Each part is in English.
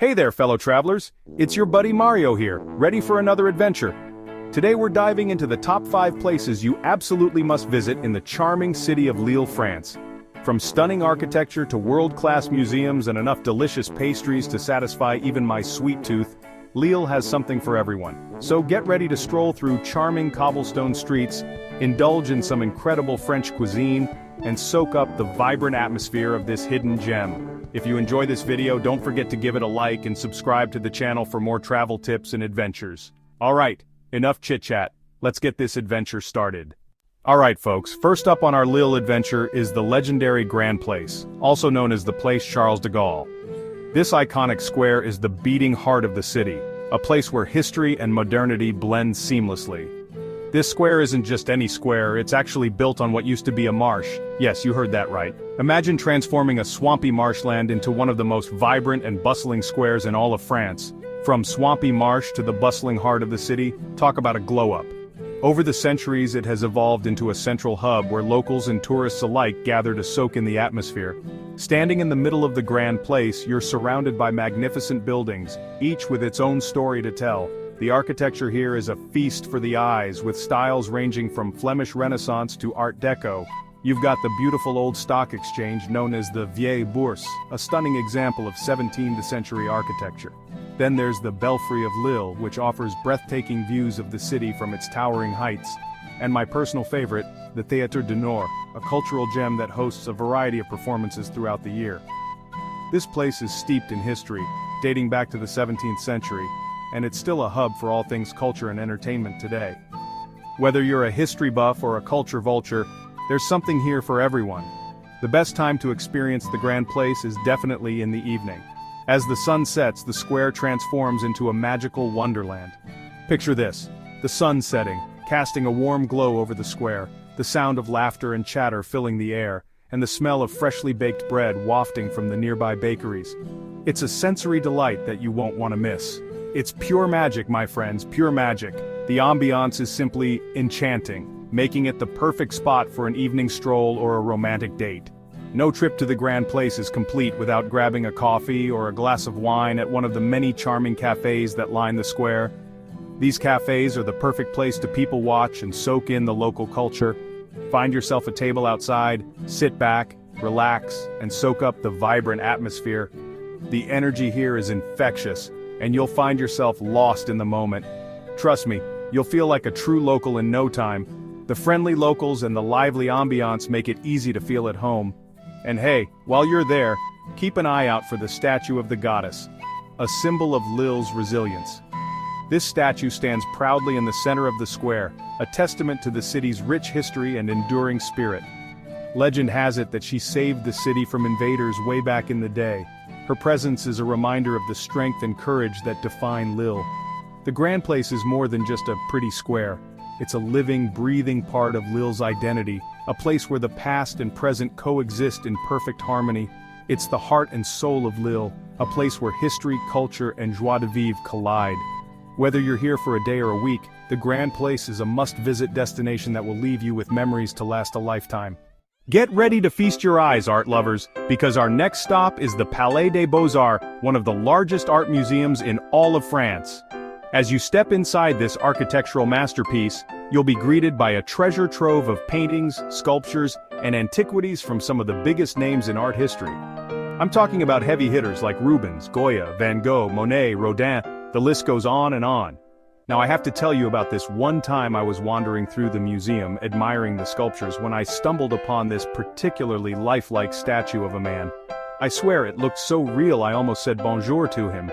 Hey there, fellow travelers. It's your buddy Mario here, ready for another adventure. Today we're diving into the top 5 places you absolutely must visit in the charming city of Lille, France. From stunning architecture to world-class museums and enough delicious pastries to satisfy even my sweet tooth, Lille has something for everyone. So get ready to stroll through charming cobblestone streets, indulge in some incredible French cuisine, and soak up the vibrant atmosphere of this hidden gem. If you enjoy this video, don't forget to give it a like and subscribe to the channel for more travel tips and adventures. Alright, enough chit-chat, let's get this adventure started. Alright folks, first up on our Lille adventure is the legendary Grand Place, also known as the Place Charles de Gaulle. This iconic square is the beating heart of the city, a place where history and modernity blend seamlessly. This square isn't just any square, it's actually built on what used to be a marsh. Yes, you heard that right. Imagine transforming a swampy marshland into one of the most vibrant and bustling squares in all of France. From swampy marsh to the bustling heart of the city, talk about a glow-up. Over the centuries it has evolved into a central hub where locals and tourists alike gather to soak in the atmosphere. Standing in the middle of the Grand Place, you're surrounded by magnificent buildings, each with its own story to tell. The architecture here is a feast for the eyes, with styles ranging from Flemish Renaissance to Art Deco. You've got the beautiful old stock exchange known as the Vieille Bourse, a stunning example of 17th century architecture. Then there's the Belfry of Lille, which offers breathtaking views of the city from its towering heights. And my personal favorite, the Théâtre du Nord, a cultural gem that hosts a variety of performances throughout the year. This place is steeped in history, dating back to the 17th century, and it's still a hub for all things culture and entertainment today. Whether you're a history buff or a culture vulture, there's something here for everyone. The best time to experience the Grand Place is definitely in the evening. As the sun sets, the square transforms into a magical wonderland. Picture this, the sun setting, casting a warm glow over the square, the sound of laughter and chatter filling the air, and the smell of freshly baked bread wafting from the nearby bakeries. It's a sensory delight that you won't want to miss. It's pure magic, my friends, pure magic. The ambiance is simply enchanting, making it the perfect spot for an evening stroll or a romantic date. No trip to the Grand Place is complete without grabbing a coffee or a glass of wine at one of the many charming cafes that line the square. These cafes are the perfect place to people watch and soak in the local culture. Find yourself a table outside, sit back, relax, and soak up the vibrant atmosphere. The energy here is infectious, and you'll find yourself lost in the moment. Trust me, you'll feel like a true local in no time. The friendly locals and the lively ambiance make it easy to feel at home. And hey, while you're there, keep an eye out for the statue of the goddess, a symbol of Lille's resilience. This statue stands proudly in the center of the square, a testament to the city's rich history and enduring spirit. Legend has it that she saved the city from invaders way back in the day. Her presence is a reminder of the strength and courage that define Lille. The Grand Place is more than just a pretty square. It's a living, breathing part of Lille's identity, a place where the past and present coexist in perfect harmony. It's the heart and soul of Lille, a place where history, culture, and joie de vivre collide. Whether you're here for a day or a week, the Grand Place is a must-visit destination that will leave you with memories to last a lifetime. Get ready to feast your eyes, art lovers, because our next stop is the Palais des Beaux-Arts, one of the largest art museums in all of France. As you step inside this architectural masterpiece, you'll be greeted by a treasure trove of paintings, sculptures, and antiquities from some of the biggest names in art history. I'm talking about heavy hitters like Rubens, Goya, Van Gogh, Monet, Rodin, the list goes on and on. Now I have to tell you about this one time I was wandering through the museum admiring the sculptures when I stumbled upon this particularly lifelike statue of a man. I swear it looked so real I almost said bonjour to him.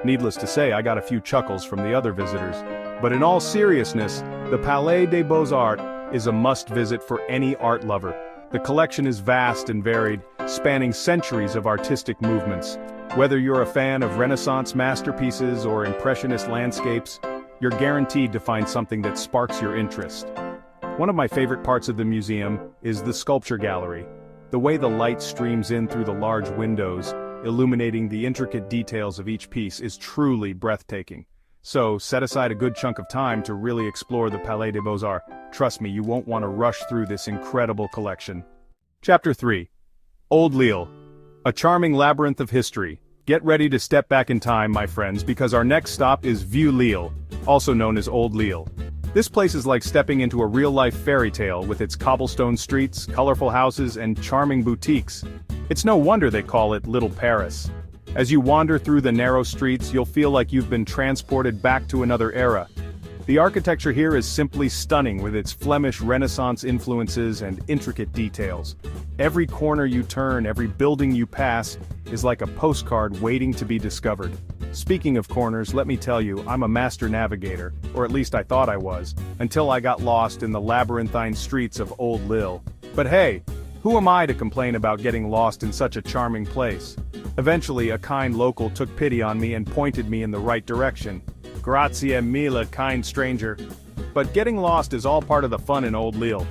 Needless to say, I got a few chuckles from the other visitors. But in all seriousness, the Palais des Beaux-Arts is a must-visit for any art lover. The collection is vast and varied, spanning centuries of artistic movements. Whether you're a fan of Renaissance masterpieces or Impressionist landscapes, you're guaranteed to find something that sparks your interest. One of my favorite parts of the museum is the sculpture gallery. The way the light streams in through the large windows, illuminating the intricate details of each piece, is truly breathtaking. So, set aside a good chunk of time to really explore the Palais des Beaux-Arts. Trust me, you won't want to rush through this incredible collection. Chapter 3. Old Lille. A charming labyrinth of history. Get ready to step back in time, my friends, because our next stop is Vieux Lille, also known as Old Lille. This place is like stepping into a real-life fairy tale with its cobblestone streets, colorful houses, and charming boutiques. It's no wonder they call it Little Paris. As you wander through the narrow streets, you'll feel like you've been transported back to another era. The architecture here is simply stunning with its Flemish Renaissance influences and intricate details. Every corner you turn, every building you pass, is like a postcard waiting to be discovered. Speaking of corners, let me tell you, I'm a master navigator, or at least I thought I was, until I got lost in the labyrinthine streets of Old Lille. But hey, who am I to complain about getting lost in such a charming place? Eventually, a kind local took pity on me and pointed me in the right direction. Grazie mille, kind stranger. But getting lost is all part of the fun in Old Lille.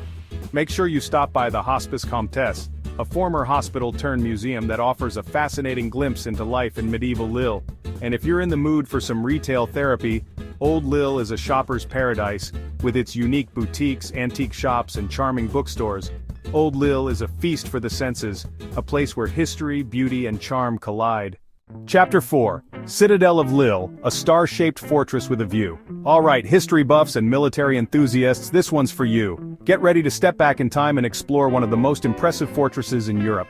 Make sure you stop by the Hospice Comtesse, a former hospital-turned-museum that offers a fascinating glimpse into life in medieval Lille. And if you're in the mood for some retail therapy, Old Lille is a shopper's paradise, with its unique boutiques, antique shops, and charming bookstores. Old Lille is a feast for the senses, a place where history, beauty, and charm collide. Chapter 4. Citadel of Lille, a star-shaped fortress with a view. Alright, history buffs and military enthusiasts, this one's for you. Get ready to step back in time and explore one of the most impressive fortresses in Europe.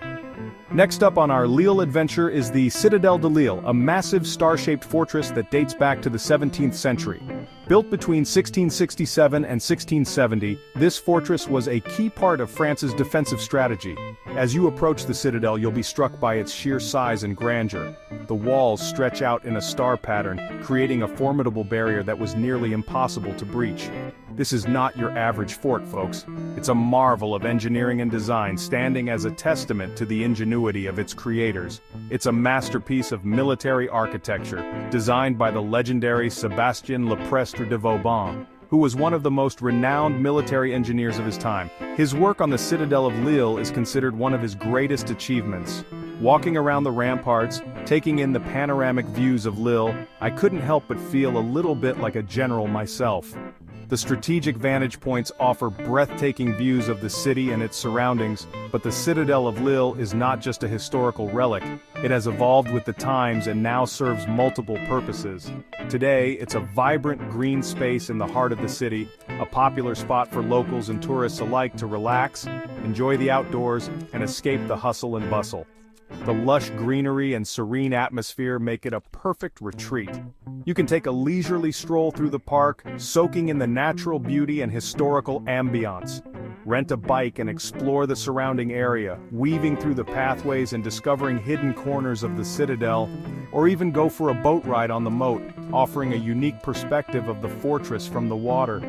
Next up on our Lille adventure is the Citadel de Lille, a massive star-shaped fortress that dates back to the 17th century. Built between 1667 and 1670, this fortress was a key part of France's defensive strategy. As you approach the citadel, you'll be struck by its sheer size and grandeur. The walls stretch out in a star pattern, creating a formidable barrier that was nearly impossible to breach. This is not your average fort, folks. It's a marvel of engineering and design, standing as a testament to the ingenuity of its creators. It's a masterpiece of military architecture, designed by the legendary Sébastien Leprestre de Vauban, who was one of the most renowned military engineers of his time. His work on the Citadel of Lille is considered one of his greatest achievements. Walking around the ramparts, taking in the panoramic views of Lille, I couldn't help but feel a little bit like a general myself. The strategic vantage points offer breathtaking views of the city and its surroundings, but the Citadel of Lille is not just a historical relic. It has evolved with the times and now serves multiple purposes. Today, it's a vibrant green space in the heart of the city, a popular spot for locals and tourists alike to relax, enjoy the outdoors, and escape the hustle and bustle. The lush greenery and serene atmosphere make it a perfect retreat. You can take a leisurely stroll through the park, soaking in the natural beauty and historical ambiance. Rent a bike and explore the surrounding area, weaving through the pathways and discovering hidden corners of the citadel, or even go for a boat ride on the moat, offering a unique perspective of the fortress from the water.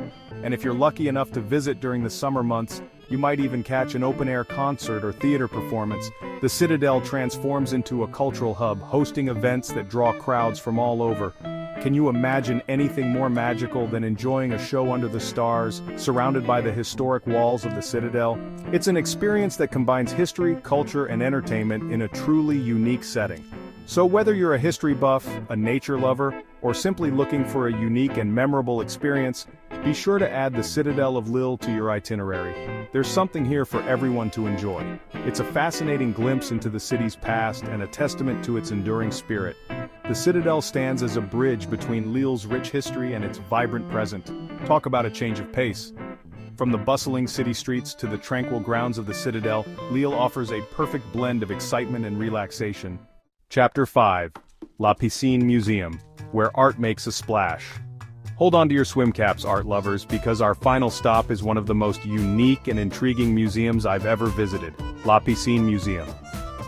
And if you're lucky enough to visit during the summer months, you might even catch an open-air concert or theater performance. The Citadel transforms into a cultural hub, hosting events that draw crowds from all over. Can you imagine anything more magical than enjoying a show under the stars, surrounded by the historic walls of the Citadel? It's an experience that combines history, culture, and entertainment in a truly unique setting. So whether you're a history buff, a nature lover, or simply looking for a unique and memorable experience, be sure to add the Citadel of Lille to your itinerary. There's something here for everyone to enjoy. It's a fascinating glimpse into the city's past and a testament to its enduring spirit. The Citadel stands as a bridge between Lille's rich history and its vibrant present. Talk about a change of pace. From the bustling city streets to the tranquil grounds of the Citadel, Lille offers a perfect blend of excitement and relaxation. Chapter 5. La Piscine Museum, where art makes a splash. Hold on to your swim caps, art lovers, because our final stop is one of the most unique and intriguing museums I've ever visited, La Piscine Museum.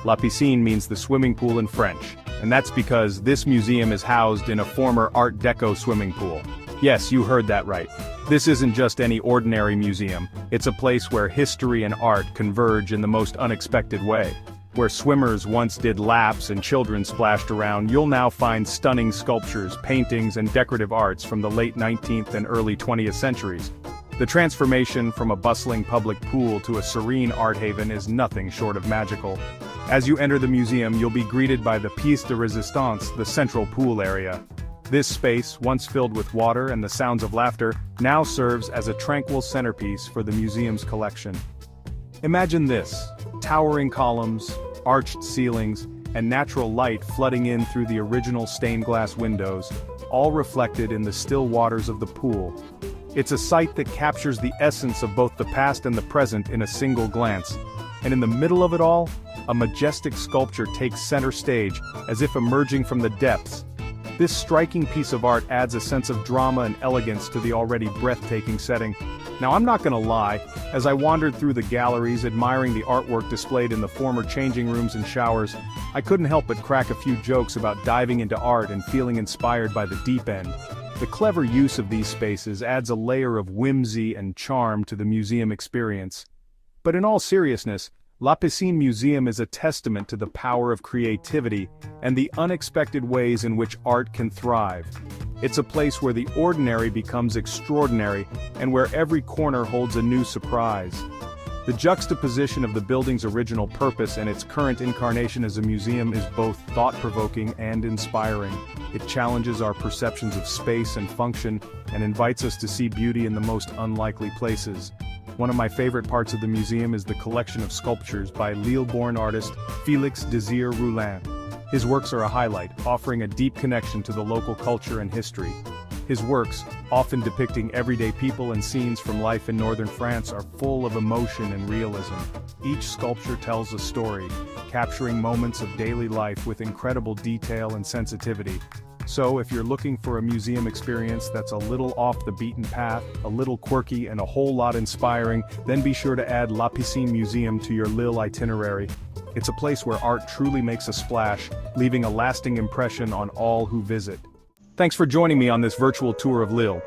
La Piscine means the swimming pool in French, and that's because this museum is housed in a former Art Deco swimming pool. Yes, you heard that right. This isn't just any ordinary museum, it's a place where history and art converge in the most unexpected way. Where swimmers once did laps and children splashed around, you'll now find stunning sculptures, paintings, and decorative arts from the late 19th and early 20th centuries. The transformation from a bustling public pool to a serene art haven is nothing short of magical. As you enter the museum, you'll be greeted by the pièce de résistance, the central pool area. This space, once filled with water and the sounds of laughter, now serves as a tranquil centerpiece for the museum's collection. Imagine this: towering columns, arched ceilings, and natural light flooding in through the original stained glass windows, all reflected in the still waters of the pool. It's a site that captures the essence of both the past and the present in a single glance. And in the middle of it all, a majestic sculpture takes center stage, as if emerging from the depths. This striking piece of art adds a sense of drama and elegance to the already breathtaking setting. Now I'm not gonna lie, as I wandered through the galleries admiring the artwork displayed in the former changing rooms and showers, I couldn't help but crack a few jokes about diving into art and feeling inspired by the deep end. The clever use of these spaces adds a layer of whimsy and charm to the museum experience. But in all seriousness, La Piscine Museum is a testament to the power of creativity and the unexpected ways in which art can thrive. It's a place where the ordinary becomes extraordinary and where every corner holds a new surprise. The juxtaposition of the building's original purpose and its current incarnation as a museum is both thought-provoking and inspiring. It challenges our perceptions of space and function and invites us to see beauty in the most unlikely places. One of my favorite parts of the museum is the collection of sculptures by Lille-born artist Félix Désir-Roulin. His works are a highlight, offering a deep connection to the local culture and history. His works, often depicting everyday people and scenes from life in northern France, are full of emotion and realism. Each sculpture tells a story, capturing moments of daily life with incredible detail and sensitivity. So if you're looking for a museum experience that's a little off the beaten path, a little quirky and a whole lot inspiring, then be sure to add La Piscine Museum to your Lille itinerary. It's a place where art truly makes a splash, leaving a lasting impression on all who visit. Thanks for joining me on this virtual tour of Lille.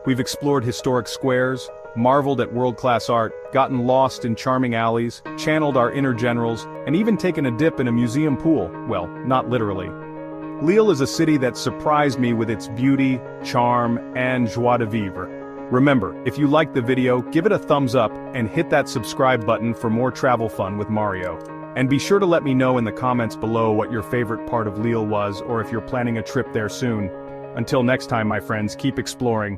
We've explored historic squares, marveled at world-class art, gotten lost in charming alleys, channeled our inner generals, and even taken a dip in a museum pool. Well, not literally. Lille is a city that surprised me with its beauty, charm, and joie de vivre. Remember, if you liked the video, give it a thumbs up and hit that subscribe button for more travel fun with Mario. And be sure to let me know in the comments below what your favorite part of Lille was or if you're planning a trip there soon. Until next time, my friends, keep exploring.